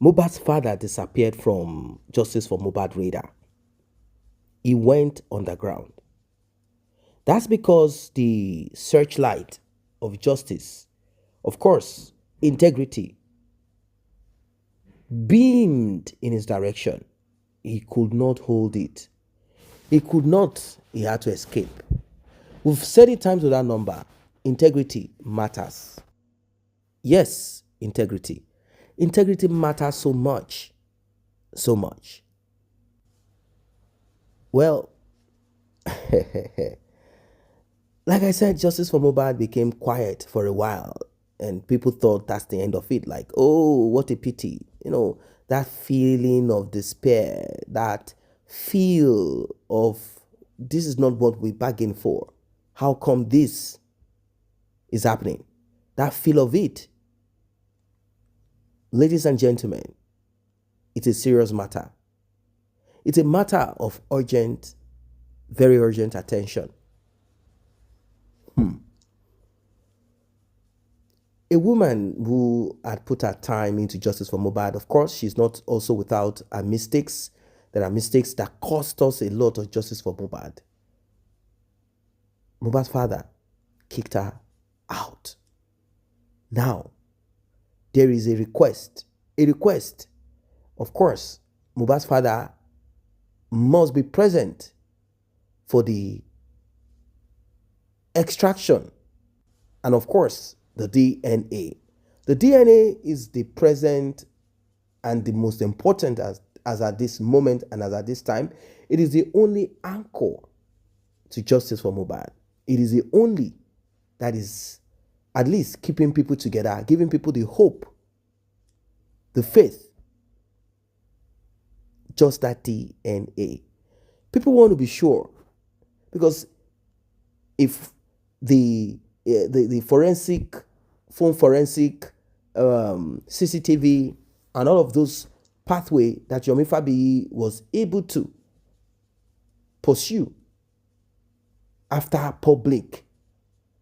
Mohbad's father disappeared from Justice for Mohbad radar. He went underground. That's because the searchlight of justice, of course, integrity, beamed in his direction. He could not hold it. He could not. He had to escape. We've said it times without number. Integrity matters. Yes, integrity. Integrity matters so much. So much. Well, like I said, Justice for Mohbad became quiet for a while, and people thought that's the end of it. Like, oh, what a pity. That feeling of despair, that feel of this is not what we bargained for. How come this is happening? That feel of it. Ladies and gentlemen, it's a serious matter. It's a matter of urgent, very urgent attention. A woman who had put her time into Justice for Mohbad, of course, she's not also without her mistakes. There are mistakes that cost us a lot of Justice for Mohbad. Mohbad's father kicked her out. Now, there is a request. Of course, Mohbad's father must be present for the extraction and, of course, the DNA. The DNA is the present and the most important as at this moment and as at this time. It is the only anchor to Justice for Mohbad. It is the only that is at least keeping people together, giving people the hope, the faith. Just that DNA. People want to be sure, because if the forensic, phone forensic, CCTV, and all of those pathway that Yomi Fabiyi was able to pursue after public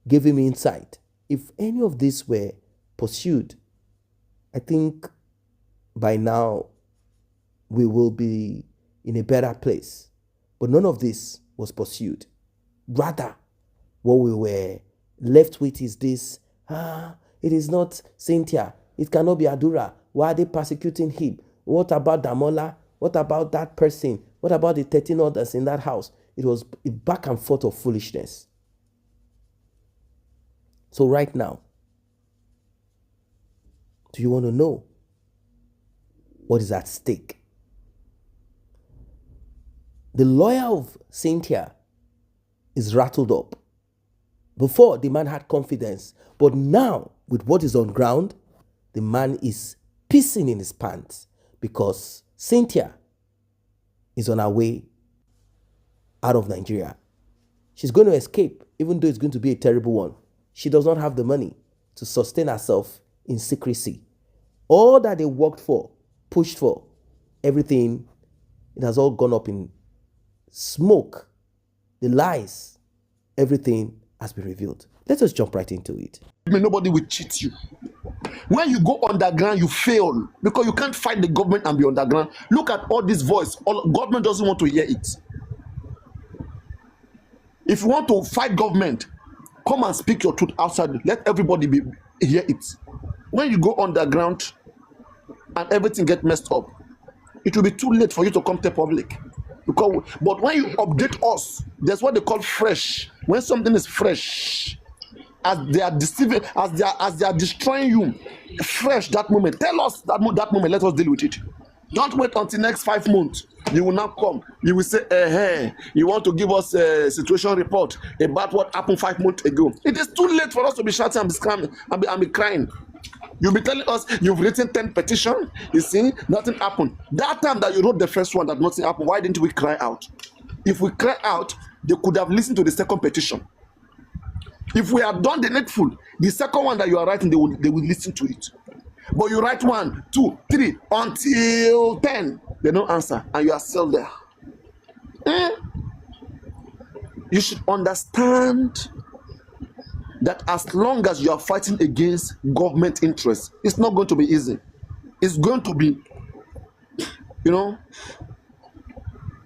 gave him insight. If any of these were pursued, I think by now we will be in a better place. But none of this was pursued. Rather, what we were left with is this, it is not Cynthia, it cannot be Adura. Why are they persecuting him? What about Damola? What about that person? What about the 13 others in that house? It was a back and forth of foolishness. So right now, do you want to know what is at stake? The lawyer of Cynthia is rattled up. Before, the man had confidence, but now, with what is on ground, the man is pissing in his pants because Cynthia is on her way out of Nigeria. She's going to escape, even though it's going to be a terrible one. She does not have the money to sustain herself in secrecy. All that they worked for, pushed for, everything, it has all gone up in smoke. The lies, everything has been revealed. Let us jump right into it. Nobody will cheat you. When you go underground, you fail because you can't fight the government and be underground. Look at all this voice. Government doesn't want to hear it. If you want to fight government, come and speak your truth outside. Let everybody hear it. When you go underground and everything get messed up, it will be too late for you to come to public. But when you update us, that's what they call fresh. When something is fresh, as they are deceiving, as they are destroying you, fresh that moment. Tell us that moment. Let us deal with it. Don't wait until next 5 months. You will not come. You will say, hey, you want to give us a situation report about what happened 5 months ago. It is too late for us to be shouting and be screaming and be crying. You'll be telling us you've written 10 petitions. You see, nothing happened. That time that you wrote the first one that nothing happened, why didn't we cry out? If we cry out, they could have listened to the second petition. If we have done the needful, the second one that you are writing, they will listen to it. But you write 1, 2, 3 until 10, they don't answer, and you are still there. You should understand that as long as you are fighting against government interests, it's not going to be easy. is going to be,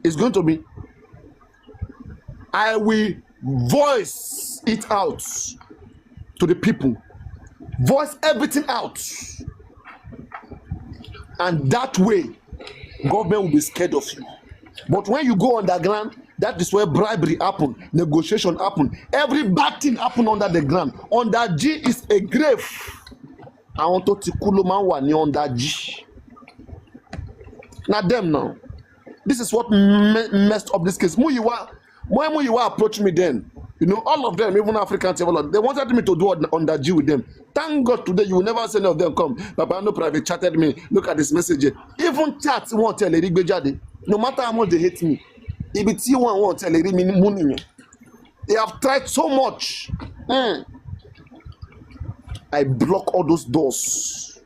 it's going to be, I will voice it out to the people. Voice everything out. And that way, government will be scared of you. But when you go underground, that is where bribery happen, negotiation happen. Every bad thing happen under the ground. Under G is a grave. I want to tikulo man wani under G. Now them now. This is what messed up this case. When you approach me then, all of them, even Africans, they wanted me to do under G with them. Thank God today you will never see any of them come. Papa no private chatted me. Look at this message. Even chats won't tell Eric Bejade. No matter how much they hate me. If it's you won't tell Eric money. They have tried so much. I block all those doors.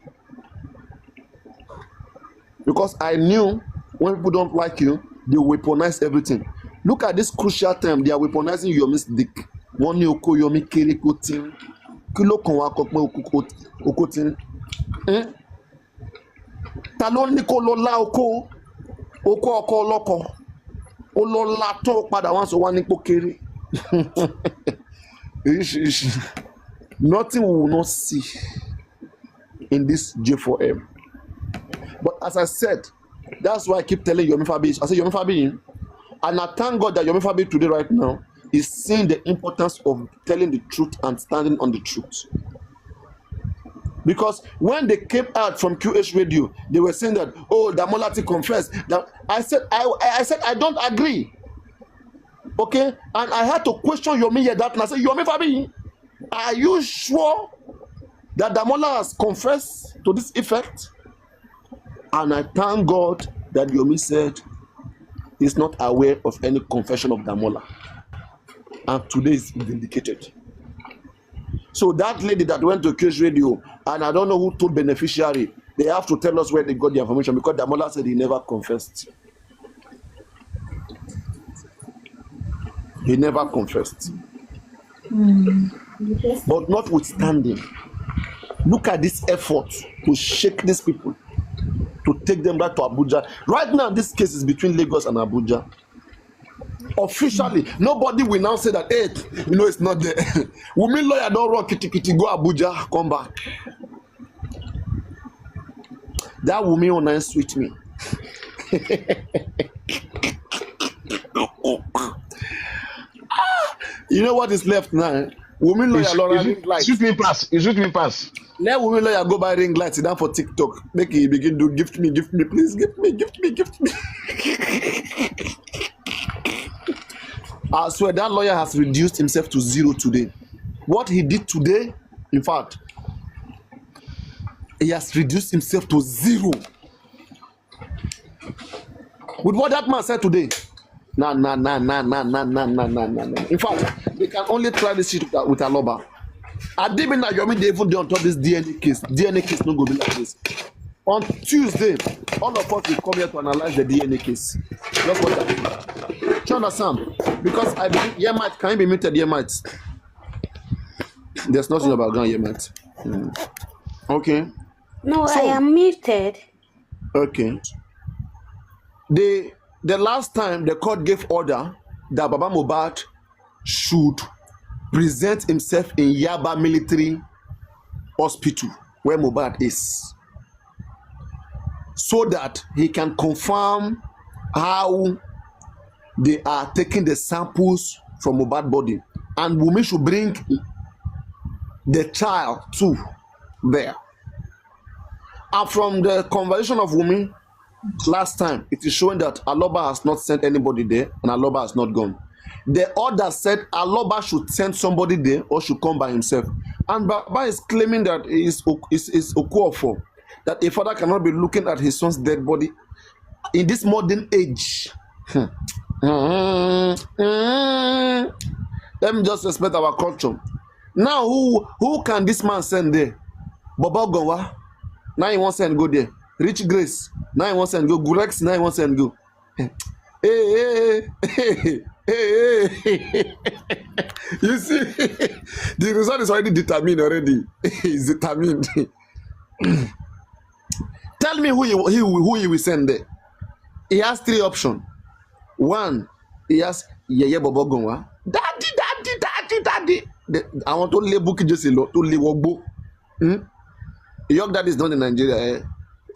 Because I knew when people don't like you, they weaponize everything. Look at this crucial time. They are weaponizing your mistake. One new oko yomi kere kotin. Kilo konwa kokme okotin. Talon ni ko lo la oko loko. O lo la to pada wan so wan ni po kere. Nothing we will not see in this J4M. But as I said, that's why I keep telling Yomi Fabi. I say Yomi Fabi, and I thank God that Yomi Fabi today right now is seeing the importance of telling the truth and standing on the truth. Because when they came out from QH radio, they were saying that, oh, Damolati confessed. That I said I don't agree. Okay, and I had to question Yomi here that, and I said, Yomi Fabi, are you sure that Damola has confessed to this effect? And I thank God that Yomi said he's not aware of any confession of Damola. And today is vindicated. So that lady that went to QH radio, and I don't know who told beneficiary, they have to tell us where they got the information, because Damola said he never confessed. He never confessed. But notwithstanding, look at this effort to shake these people, to take them back to Abuja. Right now, this case is between Lagos and Abuja. Officially, nobody will now say that, hey, it's not there. Wunmi lawyer don't run kitty go Abuja, come back. That Wunmi online sweet me. You know what is left now? Wunmi lawyer Laura ring light. Shoot me pass. Let Wunmi lawyer go buy ring light, sit down for TikTok. Make he begin to gift me, please, gift me. I swear that lawyer has reduced himself to zero today. What he did today, in fact, he has reduced himself to zero. With what that man said today, nah. In fact, they can only try this shit with Aloba. I didn't know Yomi they even on top this DNA case. DNA case no go be like this. On Tuesday, all of us will come here to analyze the DNA case. Just what that. Do you understand? Because I believe Yemite, can you be muted, Yemite? There's nothing about gun, Yemite. Okay. No, so, I am muted. Okay. The last time the court gave order that Baba Mohbad should present himself in Yaba Military Hospital, where Mohbad is, so that he can confirm how they are taking the samples from Mohbad body, and Wunmi should bring the child too there. And from the conversation of Wunmi last time, it is showing that Aloba has not sent anybody there, and Aloba has not gone. The order said Aloba should send somebody there or should come by himself. And Baba is claiming that he is Okuofo, that a father cannot be looking at his son's dead body in this modern age. Let me just respect our culture. Now, who can this man send there? Baba Gowa, now he wants to send go there. Rich Grace, now he wants to send go. Gurex, now he wants to send go. Hey. You see, the result is already determined already. It's determined. Tell me who he will send there. He has 3 options. One, he has Yeye Bobogonwa. Daddy. I want to lay Bukky Jesse to lay Wogbo. York Daddy is not in Nigeria.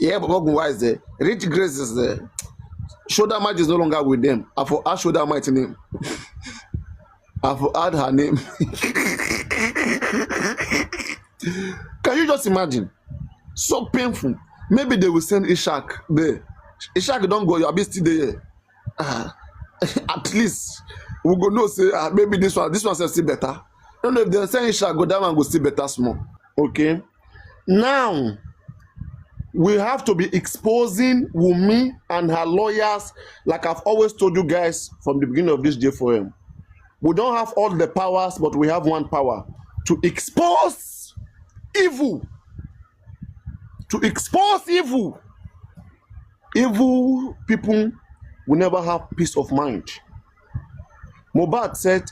Yeye Bobogonwa is there. Rich Grace is there. Shoulder Might is no longer with them. I for add Shoulder Might name. I for add her name. Can you just imagine? So painful. Maybe they will send Ishak there. Ishak don't go, you'll be still there. At least we go know say maybe this one still better. I don't know if they send Ishak go down and go still better small. Okay. Now we have to be exposing Wunmi and her lawyers, like I've always told you guys from the beginning of this J4M. We don't have all the powers, but we have one power: to expose evil. To expose evil. Evil people will never have peace of mind. Mohbad said,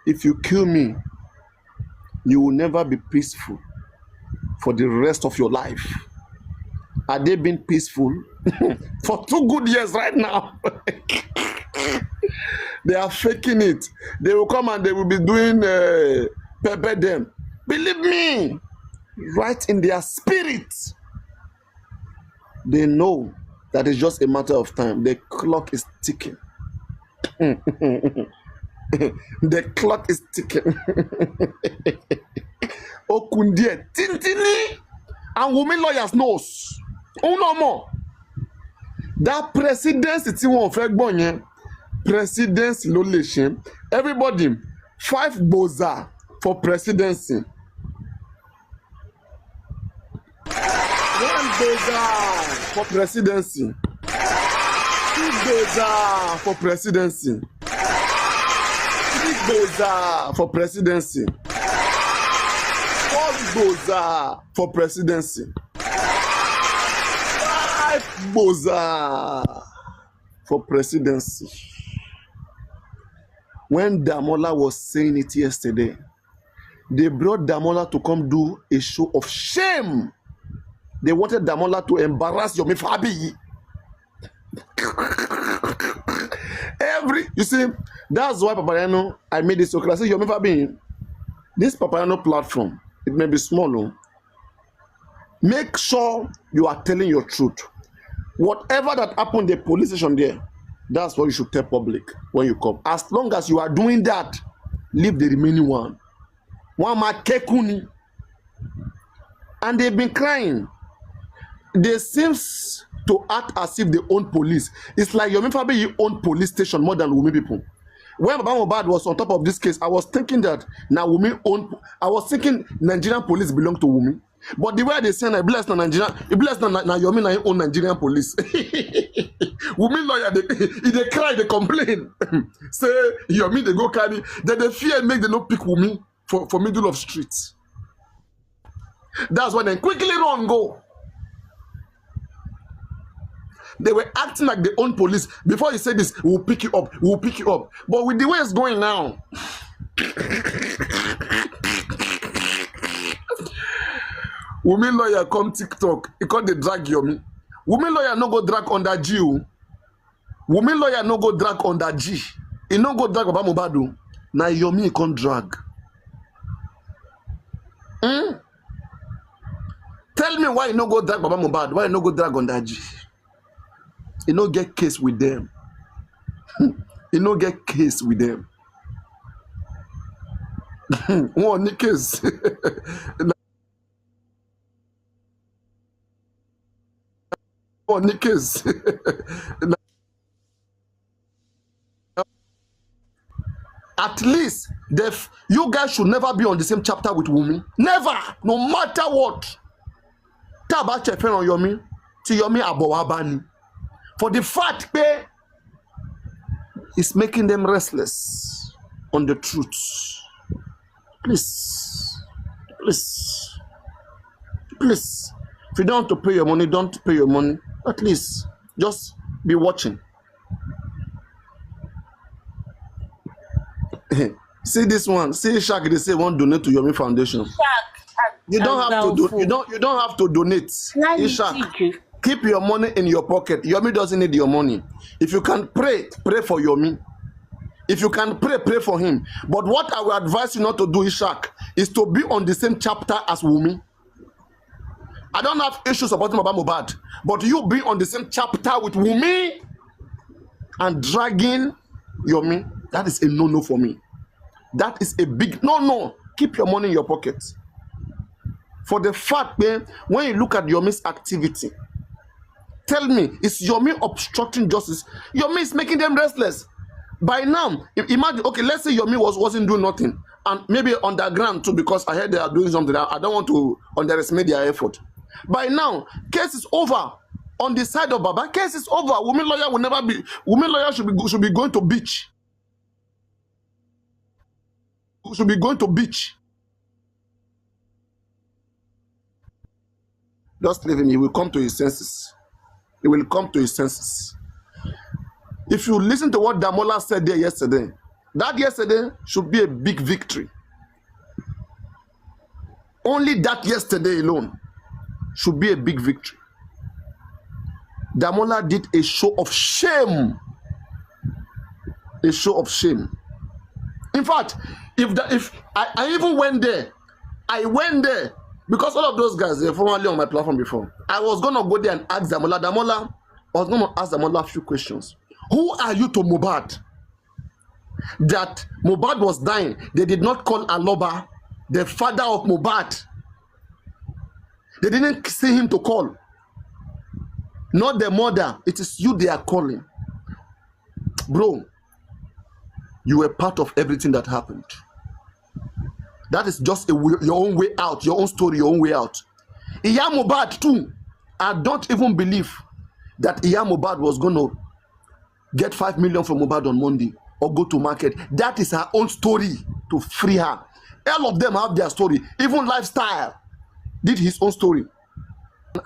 if you kill me, you will never be peaceful for the rest of your life. Are they being peaceful? For 2 good years right now. They are faking it. They will come and they will be doing pepper them. Believe me, right in their spirit, they know that it's just a matter of time. The clock is ticking. The clock is ticking. Okundie, Tintini, and Wunmi lawyers knows. Oh no more. That presidency, presidency, lolation. Everybody, 5 boza for presidency. 1 boza for presidency. 2 boza for presidency. 3 boza for presidency. 4 boza for presidency. 5 boza for presidency. When Damola was saying it yesterday, they brought Damola to come do a show of shame. They wanted Damola to embarrass Yomi Fabi. You see, that's why Papayano, I made this so clear. I say, Yomi Fabi, this Papayano platform, it may be small. Make sure you are telling your truth. Whatever that happened in the police station there, that's what you should tell public when you come. As long as you are doing that, leave the remaining one. One ma kekuni. And they've been crying. They seems to act as if they own police. It's like Yomi Fabi own police station more than Wunmi people. When Mohbad was on top of this case, I was thinking that now Wunmi own. I was thinking Nigerian police belong to Wunmi. But the way they say, I bless na Nigerian, I bless na Yomi na own Nigerian police. Wunmi lawyer, they cry, they complain. Say Yomi they go carry. Then they fear make they no pick Wunmi for middle of streets. That's why they quickly run go. They were acting like they own police. Before you say this, we'll pick you up, we'll pick you up. But with the way it's going now, Wunmi lawyer come TikTok, he called the drag Yomi. Wunmi lawyer no go drag on that G. Wunmi lawyer no go drag on that G. He no go drag about Mohbad. Now Yomi he can't drag. Tell me why he no go drag Baba Mohbad, why he no go drag on that G. He no get case with them. He no get case with them. One case. One case. At least you guys should never be on the same chapter with Wunmi. Never, no matter what. Taba chefe on Yomi, ti Yomi abowabani. For the fact that it's making them restless on the truth. Please. Please. Please. If you don't want to pay your money, don't pay your money. At least just be watching. See this one. See Shaq, they say one donate to Yomi Foundation. Shaq, You don't have to do. You don't have to donate. Ishak, keep your money in your pocket. Yomi doesn't need your money. If you can pray, pray for Yomi. If you can pray, pray for him. But what I will advise you not to do, Ishak, is to be on the same chapter as Wunmi. I don't have issues supporting Mohbad, but you be on the same chapter with Wunmi and dragging Yomi. That is a no-no for me. That is a big no-no. Keep your money in your pocket. For the fact that when you look at Yomi's activity, tell me, is Yomi obstructing justice? Yomi is making them restless. By now, imagine, okay, let's say Yomi wasn't doing nothing, and maybe underground too, because I heard they are doing something. I don't want to underestimate their effort. By now, case is over. On the side of Baba, case is over. Women lawyer will never be. Women lawyer should be going to beach. Should be going to beach. Just leave him. He will come to his senses. He will come to his senses. If you listen to what Damola said there yesterday, that yesterday should be a big victory. Only that yesterday alone should be a big victory. Damola did a show of shame. A show of shame. In fact, if I even went there, I went there because all of those guys, they were formerly on my platform before. I was going to go there and ask Damola. Damola, I was going to ask Damola a few questions. Who are you to Mohbad? That Mohbad was dying. They did not call Aloba, the father of Mohbad. They didn't see him to call. Not the mother. It is you they are calling. Bro, you were part of everything that happened. That is just your own way out, your own story, your own way out. Iya Mohbad too. I don't even believe that Iya Mohbad was going to get 5 million from Mohbad on Monday or go to market. That is her own story to free her. All of them have their story. Even Lifestyle did his own story.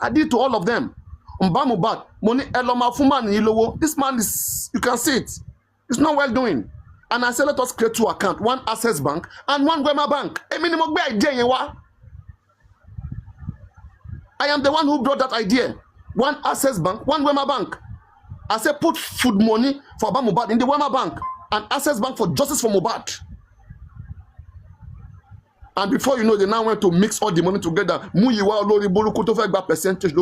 I did to all of them. Mohbad, money, Eloma Fuman Ilowo. This man is, you can see it. It's not well doing. And I said, let us create 2 accounts, one Access Bank and one Wema Bank. I am the one who brought that idea. One Access Bank, one Wema Bank. I said, put food money for Mohbad in the Wema Bank and Access Bank for justice for Mohbad. And before you know, they now went to mix all the money together. Percentage.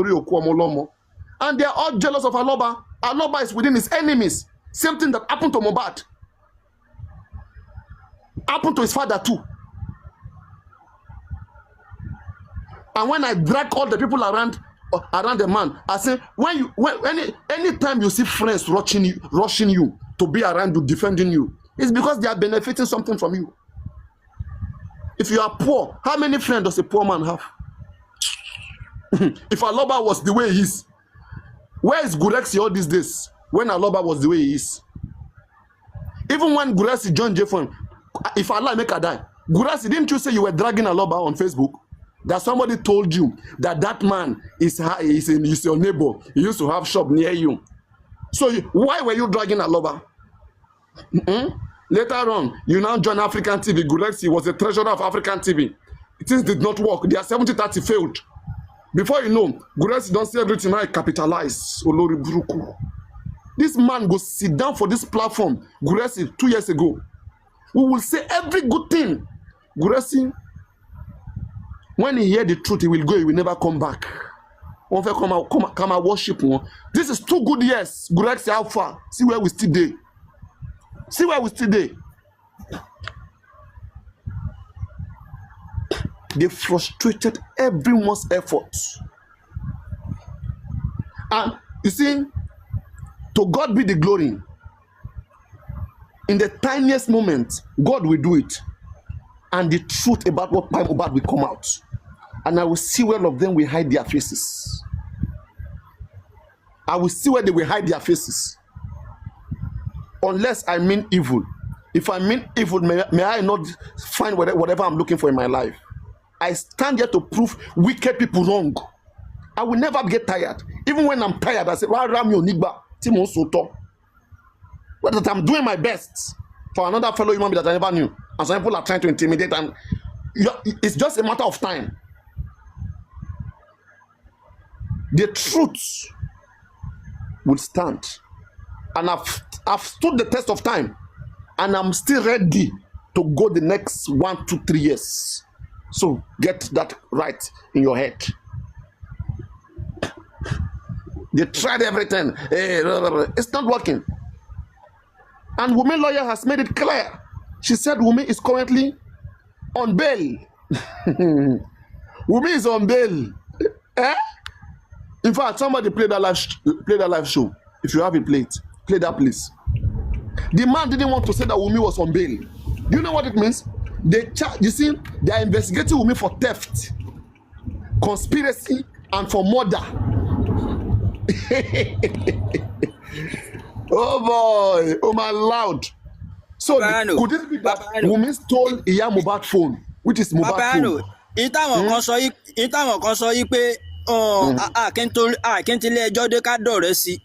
And they are all jealous of Aloba. Aloba is within his enemies. Same thing that happened to Mohbad. Happened to his father too. And when I drag all the people around the man, I say, anytime you see friends rushing you to be around you, defending you, it's because they are benefiting something from you. If you are poor, how many friends does a poor man have? If Aloba was the way he is, where is Gurexi all these days? When Aloba was the way he is. Even when Gurexi joined Jeffon, if Allah make her die, Gurexi, didn't you say you were dragging Aloba on Facebook? That somebody told you that man is your neighbor. He used to have shop near you. So why were you dragging Aloba? Later on, you now join African TV. Gurexi was the treasurer of African TV. Things did not work. Their 70-30 failed. Before you know, Gurexi don't see everything I capitalize. Olori Buruku. This man go sit down for this platform. Gurexi 2 years ago. We will say every good thing. Gurexi, when he hear the truth, he will go. He will never come back. Come and worship. This is 2 good years. Gurexi, how far? See where we still there. See where we still there. They frustrated everyone's efforts. And you see, to God be the glory. In the tiniest moment, God will do it. And the truth about what Mohbad will come out. And I will see where all of them will hide their faces. I will see where they will hide their faces. Unless I mean evil. If I mean evil, may I not find whatever I'm looking for in my life. I stand here to prove wicked people wrong. I will never get tired. Even when I'm tired, I say, but that I'm doing my best for another fellow human being that I never knew. And some people are trying to intimidate, and it's just a matter of time. the truth will stand. And I've stood the test of time, and I'm still ready to go the next 1, 2, 3 years. So get that right in your head. They tried everything. It's not working. And Wunmi lawyer has made it clear. She said Wunmi is currently on bail. Wunmi is on bail. Eh? In fact, somebody play that live show. If you have it, play that, please. The man didn't want to say that Wunmi was on bail. Do you know what it means? You see, they are investigating Wunmi for theft, conspiracy, and for murder. Oh boy, oh my loud. So could it be that Wunmi stole Iya Mohbad phone, which is Mohbad phone? Ìtàwọn kan sọ yí pé àkíntìlẹ̀ ẹjọ́ dé ká dọ̀rẹ́ sí.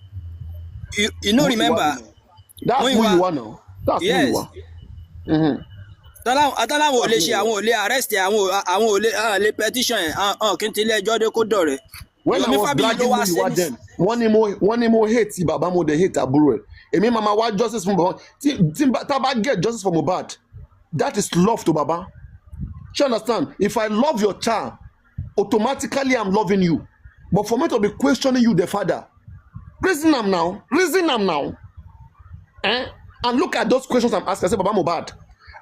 You know, remember? That's who you are now. That's who you are. Àtàláwọn ò lè ṣe, àwọn ò lè arrest, àwọn ò lè petition àkíntìlẹ̀ ẹjọ́ dé kó dọ̀rẹ́. When I was dragging who you are then, one more hate Baba mo dey hate àbúrò ẹ̀. Èmi mama wa justice for Baba. Taba get justice for Mohbad. That is love to Baba. You understand? If I love your child, automatically I'm loving you. But for me to be questioning you, the father, reason am now. And look at those questions I'm asking. I say, Baba Mohbad,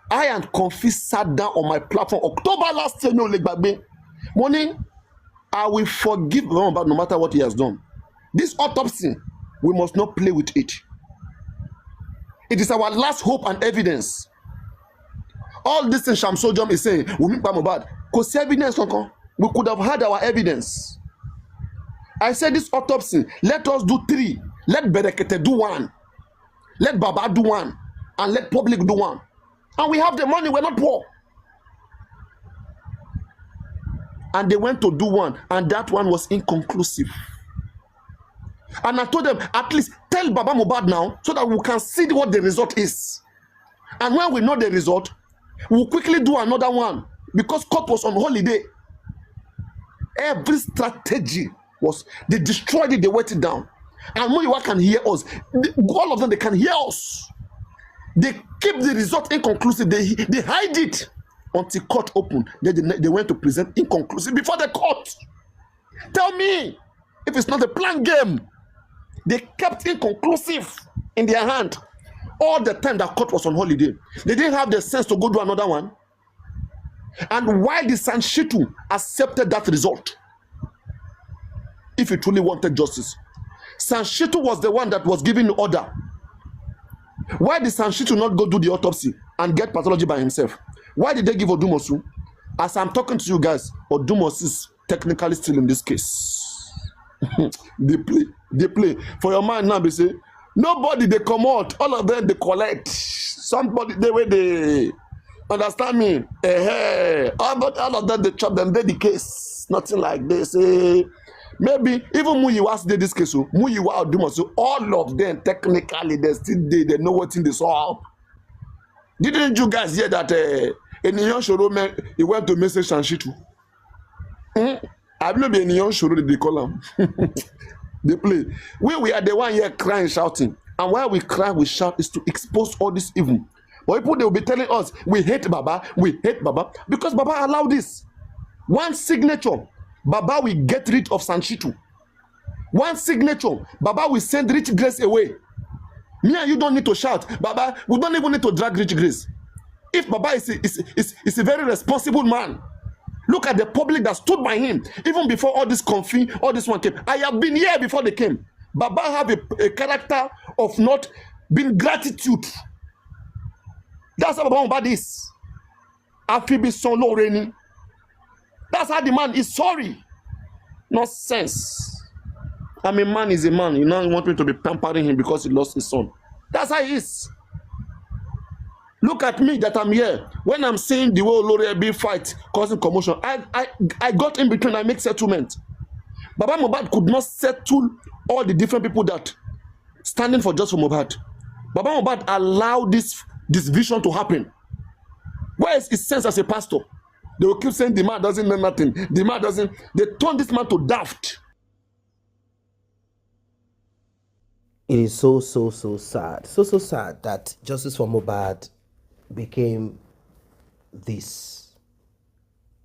I and Comfy sat down on my platform October last year. No Legbagbe. Morning, I will forgive Baba Mohbad no matter what he has done. This autopsy, we must not play with it. It is our last hope and evidence. All this thing Shamso Jom is saying, Wunmi Baba Mohbad, because evidence, we could have had our evidence. I said this autopsy, let us do 3. Let Berekete do 1. Let Baba do 1. And let public do 1. And we have the money, we're not poor. And they went to do 1, and that one was inconclusive. And I told them, at least tell Baba Mohbad now, so that we can see what the result is. And when we know the result, we'll quickly do another one, because court was on holiday. Every strategy was, they destroyed it, they wet it down. And Muyiwa can hear us. All of them, they can hear us. They keep the result inconclusive. They hide it until court opened. They went to present inconclusive before the court. Tell me if it's not a planned game. They kept inconclusive in their hand all the time that court was on holiday. They didn't have the sense to go do another one. And why the Sanshitu accepted that result, if he truly wanted justice, Sanshitu was the one that was giving the order. Why did Sanshitu not go do the autopsy and get pathology by himself? Why did they give Odumosu? As I'm talking to you guys, Odumosu is technically still in this case. They play. For your mind now, they say, nobody they come out, all of them they collect. Somebody, they understand me. All of them they chop them, they the case. Nothing like this. Maybe even Muyiwa did this case. Muyiwa or Odumosu, all of them technically they still they know what in the solve. Didn't you guys hear that Eniyan Shoro he went to message Sanshitu? I believe Eniyan Shoro they call him. They play. We are the one here crying, shouting. And why we cry, we shout is to expose all this evil. But people, they will be telling us, we hate Baba, because Baba allowed this. One signature, Baba will get rid of Sanshitu. One signature, Baba will send Rich Grace away. Me and you don't need to shout. Baba, we don't even need to drag Rich Grace. If Baba is a very responsible man, look at the public that stood by him, even before all this all this one came. I have been here before they came. Baba have a character of not being gratitude. That's how Baba Mohbad is. Afibi son lo reni. That's how the man is sorry. Nonsense. I mean, man is a man. You now want me to be pampering him because he lost his son. That's how he is. Look at me that I'm here. When I'm seeing the way Olori be fight, causing commotion, I got in between. I make settlement. Baba Mohbad could not settle all the different people that standing for just for Mohbad. Baba Mohbad allowed this vision to happen. Where is his sense as a pastor? They will keep saying the man doesn't know nothing. The man doesn't. They turn this man to daft. It is so sad. So sad that justice for Mohbad became this.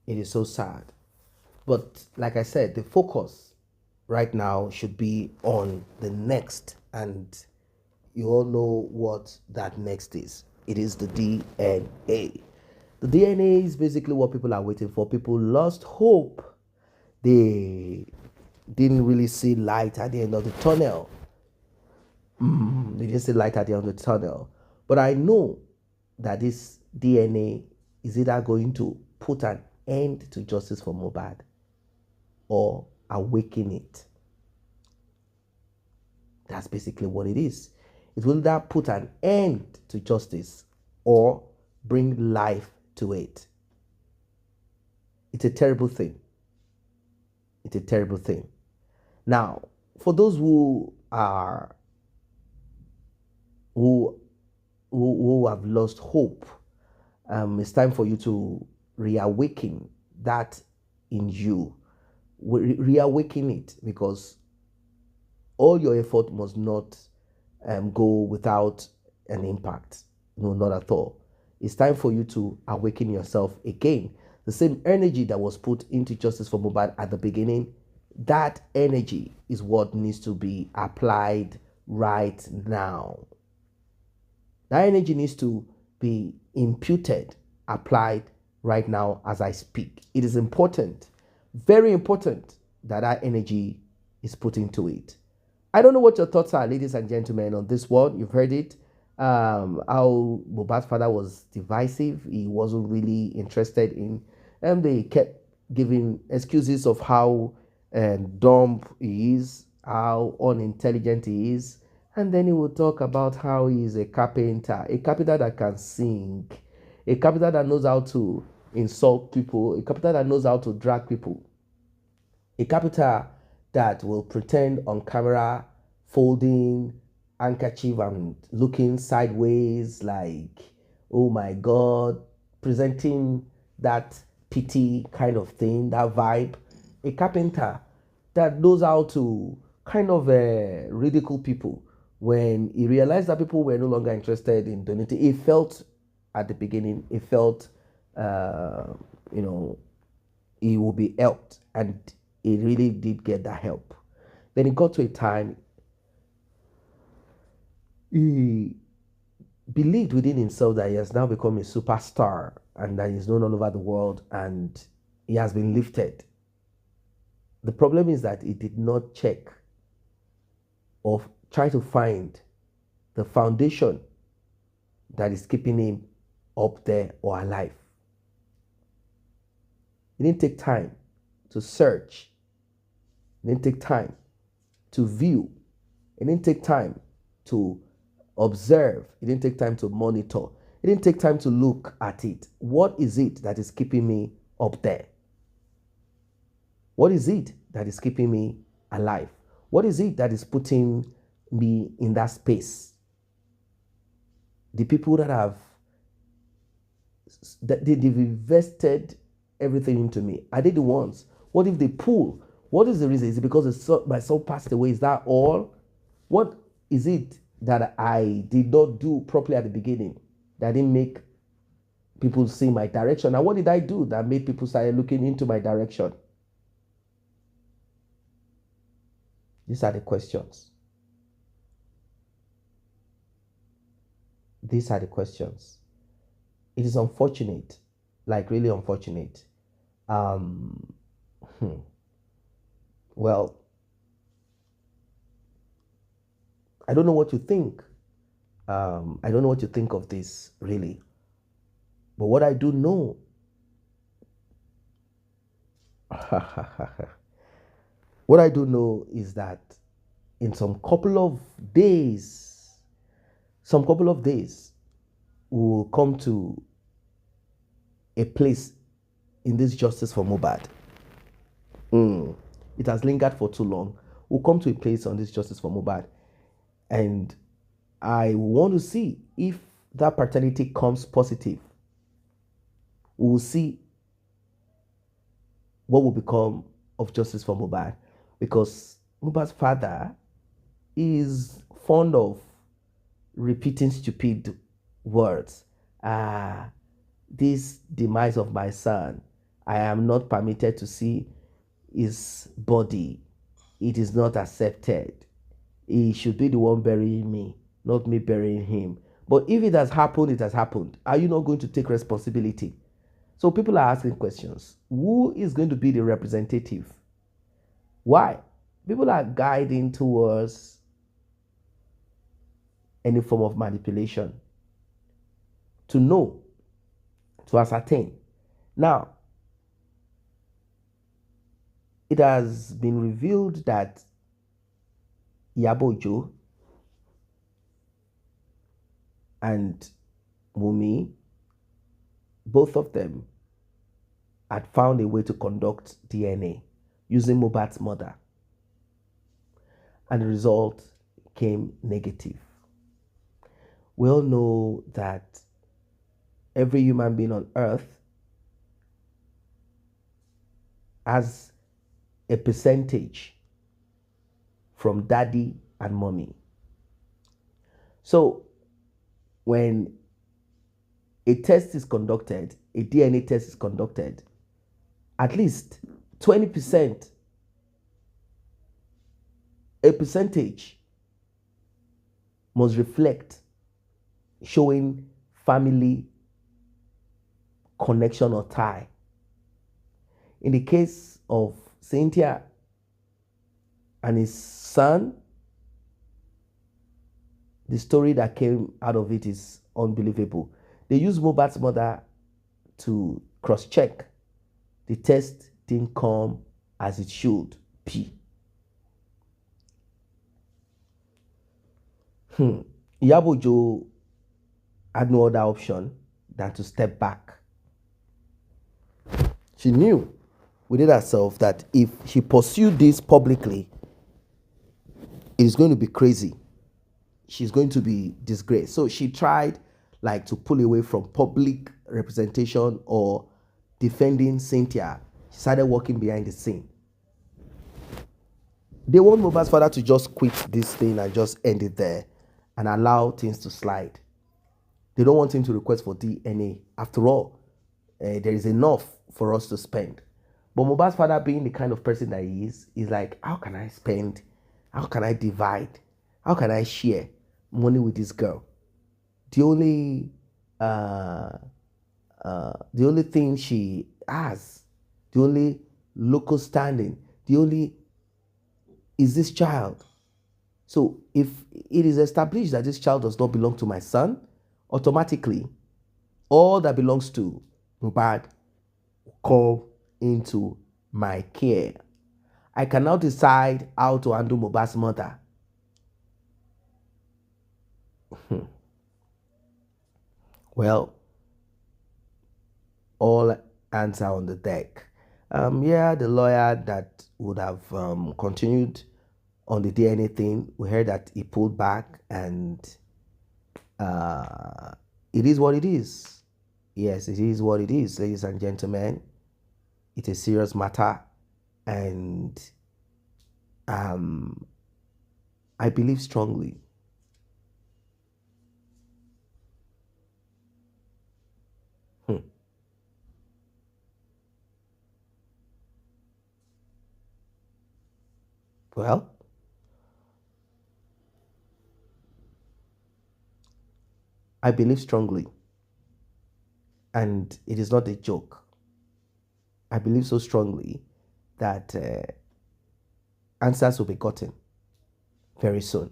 It is so sad. But like I said, the focus right now should be on the next. And you all know what that next is. It is the DNA. The DNA is basically what people are waiting for. People lost hope. They didn't really see light at the end of the tunnel. They didn't see light at the end of the tunnel. But I know that this DNA is either going to put an end to justice for Mohbad or awaken it. That's basically what it is. It will either put an end to justice or bring life to it. It's a terrible thing. It's a terrible thing. Now, for those who are who have lost hope, it's time for you to reawaken that in you. Reawaken it, because all your effort must not go without an impact. No, not at all. It's time for you to awaken yourself again. The same energy that was put into justice for Mohbad at the beginning, that energy is what needs to be applied right now. That energy needs to be imputed, applied right now as I speak. It is important, very important, that that energy is put into it. I don't know what your thoughts are, ladies and gentlemen, on this one. You've heard it. How Mohbad's father was divisive. He wasn't really interested in, they kept giving excuses of how dumb he is, how unintelligent he is. And then he will talk about how he is a carpenter that can sing, a carpenter that knows how to insult people, a carpenter that knows how to drag people, a carpenter that will pretend on camera folding handkerchief and looking sideways like, oh my God, presenting that pity kind of thing, that vibe. A carpenter that knows how to kind of ridicule people. When he realized that people were no longer interested in donating, he felt at the beginning, he felt, he will be helped. And he really did get that help. Then it got to a time, he believed within himself that he has now become a superstar and that he's known all over the world and he has been lifted. The problem is that he did not check or try to find the foundation that is keeping him up there or alive. He didn't take time to search. He didn't take time to view. He didn't take time to observe. He didn't take time to monitor. He didn't take time to look at it. What is it that is keeping me up there? What is it that is keeping me alive? What is it that is putting me in that space? The people that they've invested everything into me, are they the ones? What if they pull? What is the reason? Is it because my son passed away? Is that all? What is it that I did not do properly at the beginning that didn't make people see my direction? And what did I do that made people start looking into my direction? These are the questions. These are the questions. It is unfortunate, like really unfortunate. Well, I don't know what you think. I don't know what you think of this, really. But what I do know, what I do know is that in some couple of days, we will come to a place in this justice for Mohbad. It has lingered for too long. We'll come to a place on this justice for Mohbad. And I want to see if that paternity comes positive. We will see what will become of justice for Mohbad. Because Mohbad's father is fond of repeating stupid words. This demise of my son, I am not permitted to see his body. It is not accepted. He should be the one burying me, not me burying him. But if it has happened, it has happened. Are you not going to take responsibility? So people are asking questions. Who is going to be the representative? Why? People are guiding towards any form of manipulation to know, to ascertain. Now, it has been revealed that Yabojo and Wunmi, both of them had found a way to conduct DNA using Mohbad's mother. And the result came negative. We all know that every human being on earth has a percentage from daddy and mommy. So when a test is conducted, a DNA test is conducted, at least 20%, a percentage must reflect showing family connection or tie. In the case of Cynthia and his son, the story that came out of it is unbelievable. They used Mohbad's mother to cross-check. The test didn't come as it should be. Yabojo had no other option than to step back. She knew within herself that if she pursued this publicly, it is going to be crazy. She's going to be disgraced. So she tried to pull away from public representation or defending Cynthia. She started working behind the scene. They want Mohbad's father to just quit this thing and just end it there and allow things to slide. They don't want him to request for DNA. After all, there is enough for us to spend. But Mohbad's father, being the kind of person that he is like, how can I spend? How can I divide? How can I share money with this girl? The only thing she has, the only local standing, is this child. So if it is established that this child does not belong to my son, automatically all that belongs to Mohbad will come into my care. I can now decide how to handle Mohbad's mother. Well, all hands are on the deck. The lawyer that would have continued on the DNA thing, we heard that he pulled back, and it is what it is. Yes, it is what it is, ladies and gentlemen. It's a serious matter, and I believe strongly well, I believe strongly, and it is not a joke. I believe so strongly that answers will be gotten very soon,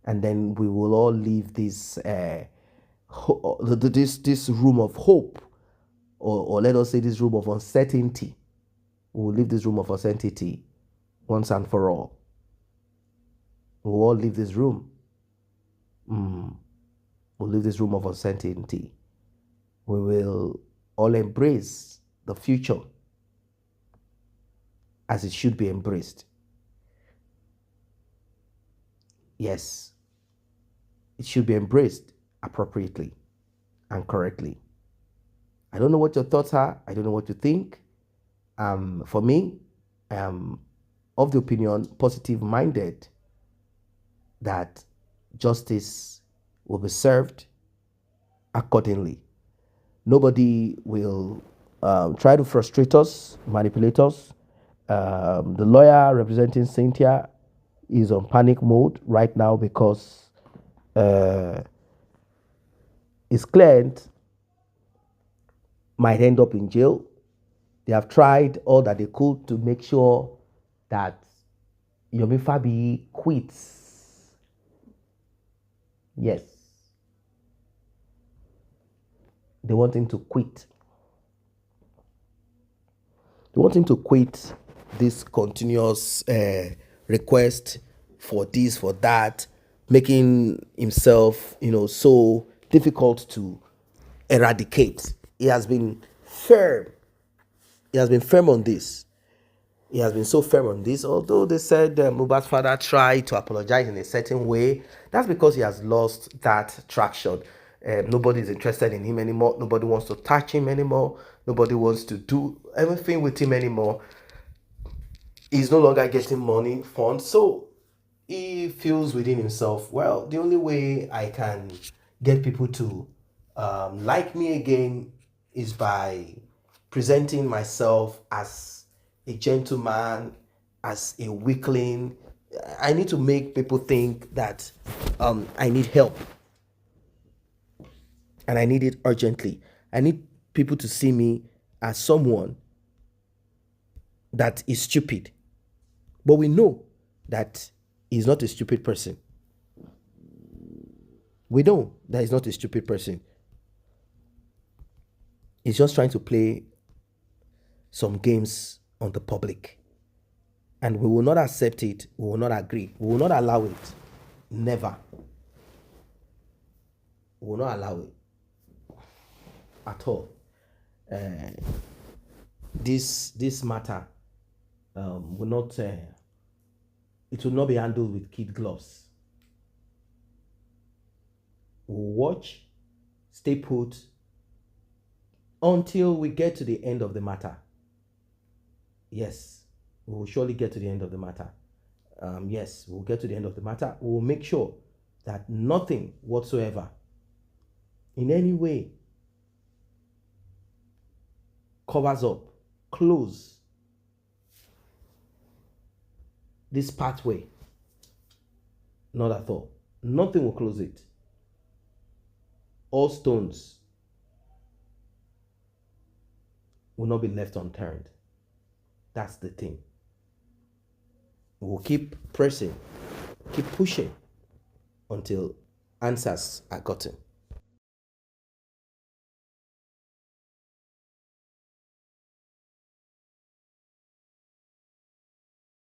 and then we will all leave this this room of hope, or let us say this room of uncertainty. We will leave this room of uncertainty once and for all. We will all leave this room. We'll leave this room of uncertainty. We will all embrace the future as it should be embraced. Yes, it should be embraced appropriately and correctly. I don't know what your thoughts are. I don't know what you think. For me, I am of the opinion, positive-minded, that justice will be served accordingly. Nobody will try to frustrate us, manipulate us. The lawyer representing Cynthia is on panic mode right now because his client might end up in jail. They have tried all that they could to make sure that Yomi Fabi quits. Yes. They want him to quit. They want him to quit this continuous request for this, for that, making himself, so difficult to eradicate. He has been firm. He has been firm on this. He has been so firm on this. Although they said Mohbad's father tried to apologize in a certain way, that's because he has lost that traction. Nobody is interested in him anymore. Nobody wants to touch him anymore. Nobody wants to do anything with him anymore. He's no longer getting money, funds. So he feels within himself, well, the only way I can get people to like me again is by presenting myself as a gentleman, as a weakling. I need to make people think that I need help. And I need it urgently. I need people to see me as someone that is stupid. But we know that he's not a stupid person. We know that he's not a stupid person. He's just trying to play some games on the public. And we will not accept it. We will not agree. We will not allow it. Never. We will not allow it at all. This matter will not. It will not be handled with kid gloves. We'll watch, stay put, until we get to the end of the matter. Yes, we will surely get to the end of the matter. Yes, we'll get to the end of the matter. We will make sure that nothing whatsoever, in any way, covers up, close this pathway. Not at all. Nothing will close it. All stones will not be left unturned. That's the thing. We'll keep pressing, keep pushing until answers are gotten.